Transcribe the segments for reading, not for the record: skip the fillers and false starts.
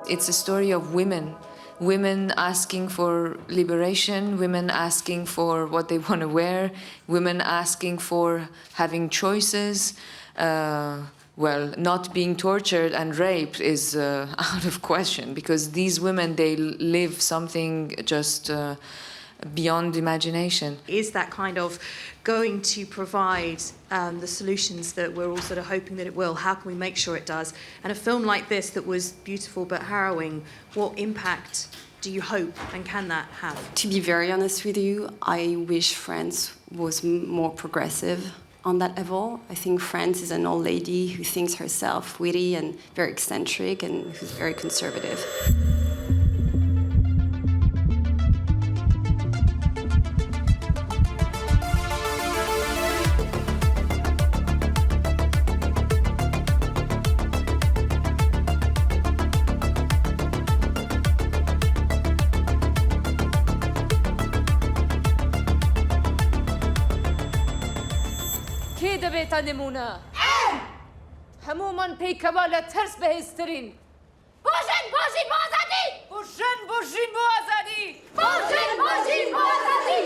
It's a story of women asking for liberation, women asking for what they want to wear, women asking for having choices. Not being tortured and raped is out of question, because these women, they live something just beyond imagination. Is that kind of going to provide the solutions that we're all sort of hoping that it will? How can we make sure it does? And a film like this that was beautiful but harrowing, what impact do you hope and can that have? To be very honest with you, I wish France was more progressive on that level. I think France is an old lady who thinks herself witty and very eccentric and who's very conservative. دەبێتە نمونە هەمومان پێی کەوا لە ترس بەهێزترین بۆژن بۆ ئازادی بۆژن بۆ ئازادی بۆژن بۆ ئازادی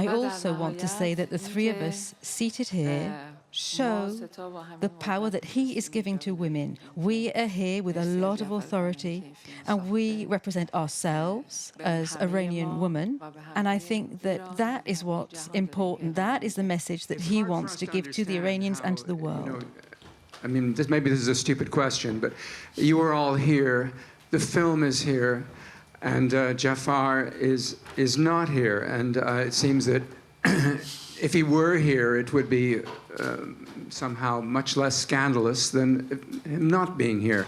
I also want to say that the three of us seated here show the power that he is giving to women. We are here with a lot of authority, and we represent ourselves as Iranian women. And I think that that is what's important. That is the message that he wants to give to the Iranians and to the world. I mean, maybe this is a stupid question, but you are all here. The film is here. And Jafar is not here, and it seems that if he were here, it would be somehow much less scandalous than him not being here.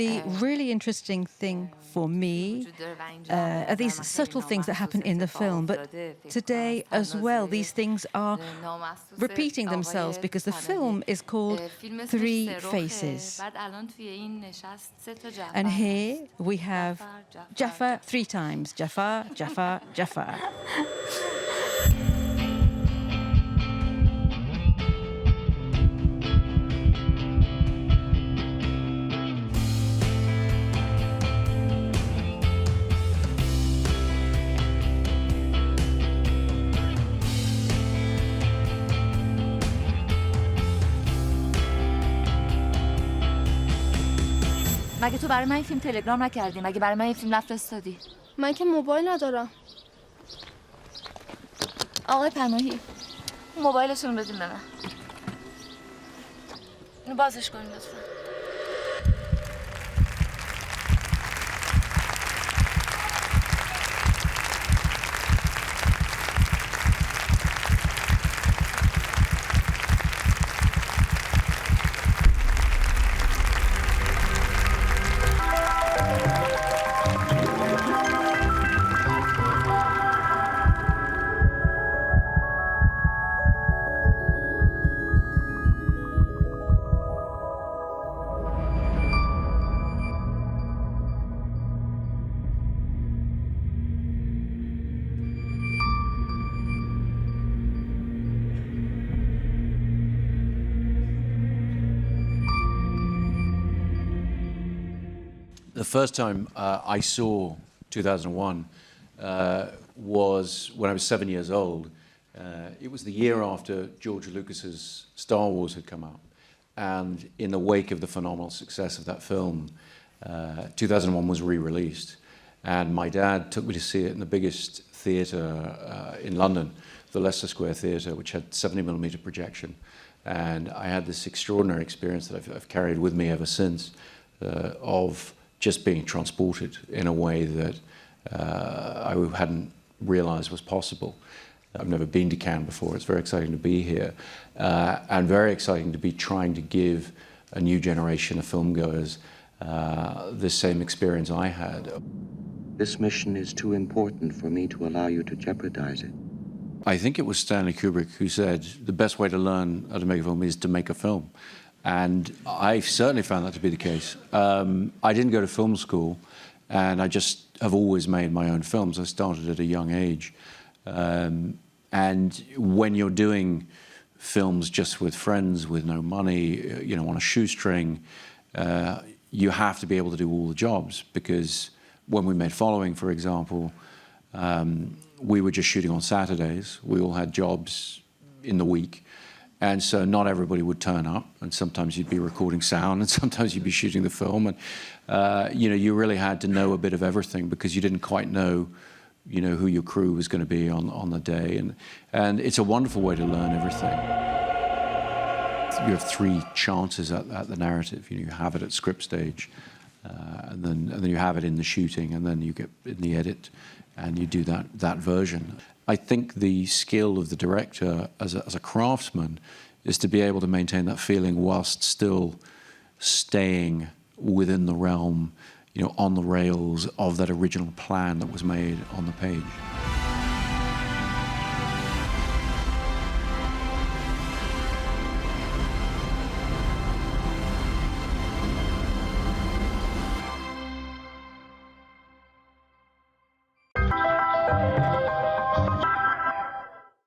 The really interesting thing for me are these subtle things that happen in the film, but today as well, these things are repeating themselves because the film is called Three Faces. And here we have Jafar three times. Jafar, Jafar, Jafar. مگه تو برای من این فیلم تلگرام نکردی؟ مگه برای من این فیلم نفرستادی؟ من که موبایل ندارم. آقای پناهی موبایلتون بدین به من. اینو بازش کنین لطفا. The first time I saw 2001 was when I was 7 years old. It was the year after George Lucas's Star Wars had come out. And in the wake of the phenomenal success of that film, 2001 was re-released. And my dad took me to see it in the biggest theatre in London, the Leicester Square Theatre, which had 70mm projection. And I had this extraordinary experience that I've carried with me ever since, of just being transported in a way that I hadn't realized was possible. I've never been to Cannes before. It's very exciting to be here, and very exciting to be trying to give a new generation of filmgoers the same experience I had. This mission is too important for me to allow you to jeopardize it. I think it was Stanley Kubrick who said the best way to learn how to make a film is to make a film. And I certainly found that to be the case. I didn't go to film school, and I just have always made my own films. I started at a young age. And when you're doing films just with friends, with no money, you know, on a shoestring, you have to be able to do all the jobs, because when we made Following, for example, we were just shooting on Saturdays. We all had jobs in the week. And so not everybody would turn up, and sometimes you'd be recording sound, and sometimes you'd be shooting the film. And, you know, you really had to know a bit of everything, because you didn't quite know, you know, who your crew was going to be on the day. And it's a wonderful way to learn everything. You have three chances at the narrative. You know, you have it at script stage, and then you have it in the shooting, and then you get in the edit, and you do that version. I think the skill of the director as a craftsman is to be able to maintain that feeling whilst still staying within the realm, you know, on the rails of that original plan that was made on the page.